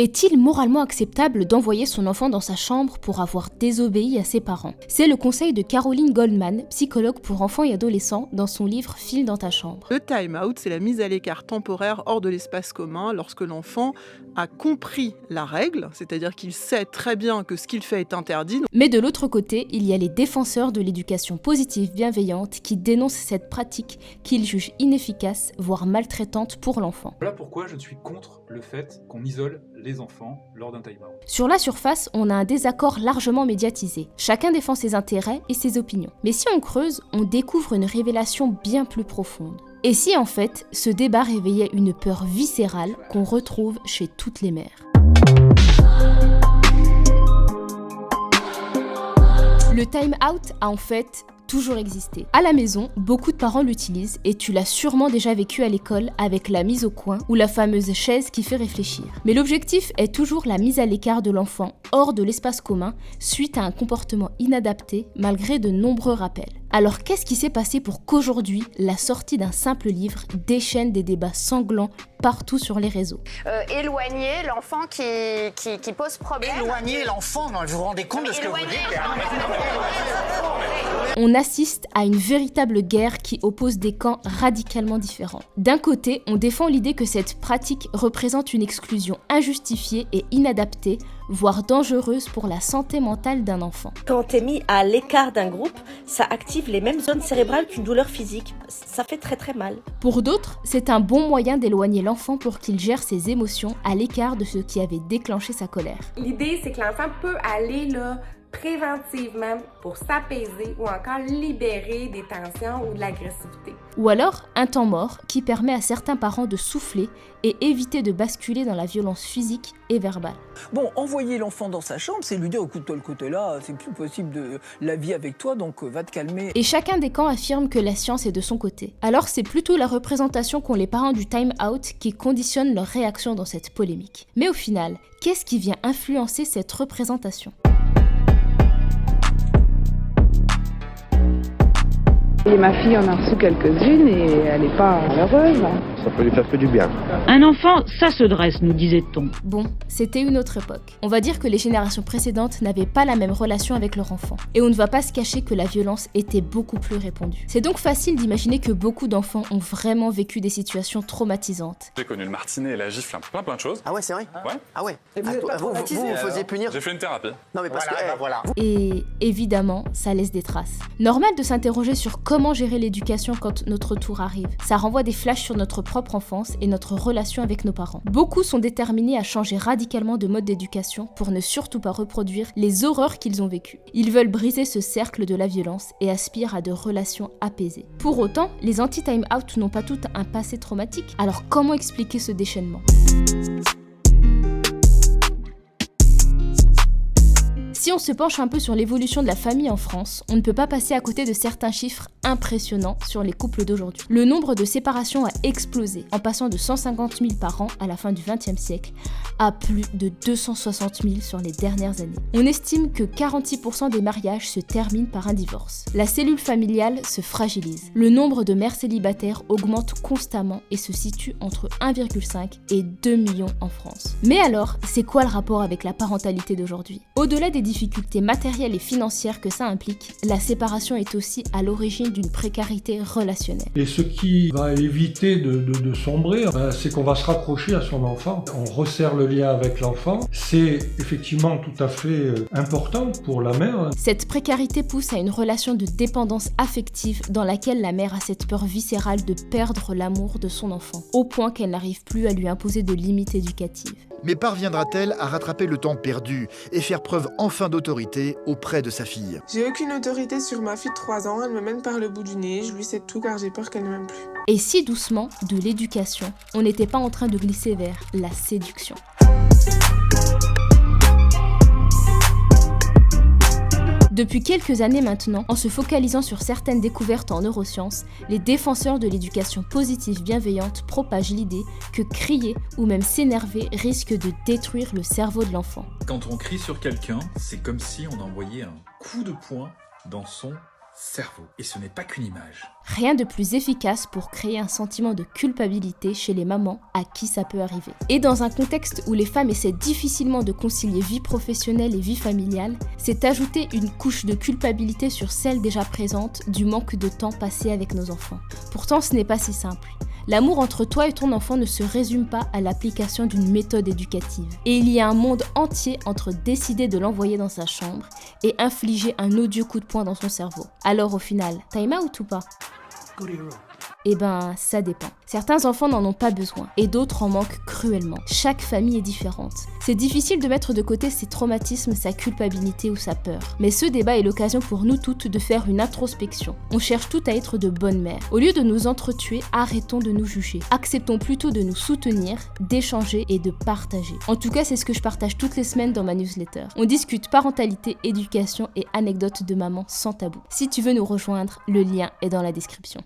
Est-il moralement acceptable d'envoyer son enfant dans sa chambre pour avoir désobéi à ses parents? C'est le conseil de Caroline Goldman, psychologue pour enfants et adolescents, dans son livre File dans ta chambre. Le time-out, c'est la mise à l'écart temporaire hors de l'espace commun lorsque l'enfant a compris la règle, c'est-à-dire qu'il sait très bien que ce qu'il fait est interdit. Mais de l'autre côté, il y a les défenseurs de l'éducation positive bienveillante qui dénoncent cette pratique qu'ils jugent inefficace, voire maltraitante pour l'enfant. Voilà pourquoi je suis contre le fait qu'on isole les enfants lors d'un time-out. Sur la surface, on a un désaccord largement médiatisé. Chacun défend ses intérêts et ses opinions. Mais si on creuse, on découvre une révélation bien plus profonde. Et si en fait, ce débat réveillait une peur viscérale qu'on retrouve chez toutes les mères. Le time-out a en fait toujours existé. À la maison, beaucoup de parents l'utilisent et tu l'as sûrement déjà vécu à l'école avec la mise au coin ou la fameuse chaise qui fait réfléchir. Mais l'objectif est toujours la mise à l'écart de l'enfant, hors de l'espace commun, suite à un comportement inadapté malgré de nombreux rappels. Alors qu'est-ce qui s'est passé pour qu'aujourd'hui, la sortie d'un simple livre déchaîne des débats sanglants partout sur les réseaux? Éloigner l'enfant qui pose problème. Éloigner l'enfant, non, vous vous rendez compte de ce que vous dites? On assiste à une véritable guerre qui oppose des camps radicalement différents. D'un côté, on défend l'idée que cette pratique représente une exclusion injustifiée et inadaptée, voire dangereuse pour la santé mentale d'un enfant. Quand t'es mis à l'écart d'un groupe, ça active les mêmes zones cérébrales qu'une douleur physique. Ça fait très très mal. Pour d'autres, c'est un bon moyen d'éloigner l'enfant pour qu'il gère ses émotions à l'écart de ce qui avait déclenché sa colère. L'idée, c'est que l'enfant peut aller là préventivement pour s'apaiser ou encore libérer des tensions ou de l'agressivité. Ou alors un temps mort qui permet à certains parents de souffler et éviter de basculer dans la violence physique et verbale. Bon, envoyer l'enfant dans sa chambre, c'est lui dire écoute, toi le côté là, c'est plus possible de la vie avec toi, donc va te calmer. Et chacun des camps affirme que la science est de son côté. Alors c'est plutôt la représentation qu'ont les parents du time-out qui conditionne leur réaction dans cette polémique. Mais au final, qu'est-ce qui vient influencer cette représentation ? Et ma fille en a reçu quelques-unes et elle n'est pas heureuse. Ça peut lui faire que du bien. Un enfant, ça se dresse, nous disait-on. Bon, c'était une autre époque. On va dire que les générations précédentes n'avaient pas la même relation avec leur enfant. Et on ne va pas se cacher que la violence était beaucoup plus répandue. C'est donc facile d'imaginer que beaucoup d'enfants ont vraiment vécu des situations traumatisantes. J'ai connu le martinet et la gifle, plein de choses. Ah ouais, c'est vrai? Ouais. Ah ouais. Et vous vous faisiez punir? J'ai fait une thérapie. Non mais parce voilà, que... voilà. Et évidemment, ça laisse des traces. Normal de s'interroger sur comment gérer l'éducation quand notre tour arrive. Ça renvoie des flashs sur notre propre enfance et notre relation avec nos parents. Beaucoup sont déterminés à changer radicalement de mode d'éducation pour ne surtout pas reproduire les horreurs qu'ils ont vécues. Ils veulent briser ce cercle de la violence et aspirent à de relations apaisées. Pour autant, les anti-time out n'ont pas toutes un passé traumatique. Alors comment expliquer ce déchaînement ? Si on se penche un peu sur l'évolution de la famille en France, on ne peut pas passer à côté de certains chiffres impressionnants sur les couples d'aujourd'hui. Le nombre de séparations a explosé, en passant de 150 000 par an à la fin du XXe siècle à plus de 260 000 sur les dernières années. On estime que 46% des mariages se terminent par un divorce. La cellule familiale se fragilise. Le nombre de mères célibataires augmente constamment et se situe entre 1,5 et 2 millions en France. Mais alors, c'est quoi le rapport avec la parentalité d'aujourd'hui ? Au-delà des difficultés matérielles et financières que ça implique, la séparation est aussi à l'origine d'une précarité relationnelle. Et ce qui va éviter de sombrer, c'est qu'on va se rapprocher à son enfant. On resserre le lien avec l'enfant. C'est effectivement tout à fait important pour la mère. Cette précarité pousse à une relation de dépendance affective dans laquelle la mère a cette peur viscérale de perdre l'amour de son enfant, au point qu'elle n'arrive plus à lui imposer de limites éducatives. Mais parviendra-t-elle à rattraper le temps perdu et faire preuve enfin d'autorité auprès de sa fille? J'ai aucune autorité sur ma fille de 3 ans, elle me mène par le bout du nez, je lui cède tout car j'ai peur qu'elle ne m'aime plus. Et si doucement, de l'éducation, on n'était pas en train de glisser vers la séduction. Depuis quelques années maintenant, en se focalisant sur certaines découvertes en neurosciences, les défenseurs de l'éducation positive bienveillante propagent l'idée que crier ou même s'énerver risque de détruire le cerveau de l'enfant. Quand on crie sur quelqu'un, c'est comme si on envoyait un coup de poing dans son cerveau. Et ce n'est pas qu'une image. Rien de plus efficace pour créer un sentiment de culpabilité chez les mamans à qui ça peut arriver. Et dans un contexte où les femmes essaient difficilement de concilier vie professionnelle et vie familiale, c'est ajouter une couche de culpabilité sur celle déjà présente du manque de temps passé avec nos enfants. Pourtant, ce n'est pas si simple. L'amour entre toi et ton enfant ne se résume pas à l'application d'une méthode éducative. Et il y a un monde entier entre décider de l'envoyer dans sa chambre et infliger un odieux coup de poing dans son cerveau. Alors au final, time out ou pas ? Eh ben, ça dépend. Certains enfants n'en ont pas besoin et d'autres en manquent cruellement. Chaque famille est différente. C'est difficile de mettre de côté ses traumatismes, sa culpabilité ou sa peur. Mais ce débat est l'occasion pour nous toutes de faire une introspection. On cherche toutes à être de bonnes mères. Au lieu de nous entretuer, arrêtons de nous juger. Acceptons plutôt de nous soutenir, d'échanger et de partager. En tout cas, c'est ce que je partage toutes les semaines dans ma newsletter. On discute parentalité, éducation et anecdotes de maman sans tabou. Si tu veux nous rejoindre, le lien est dans la description.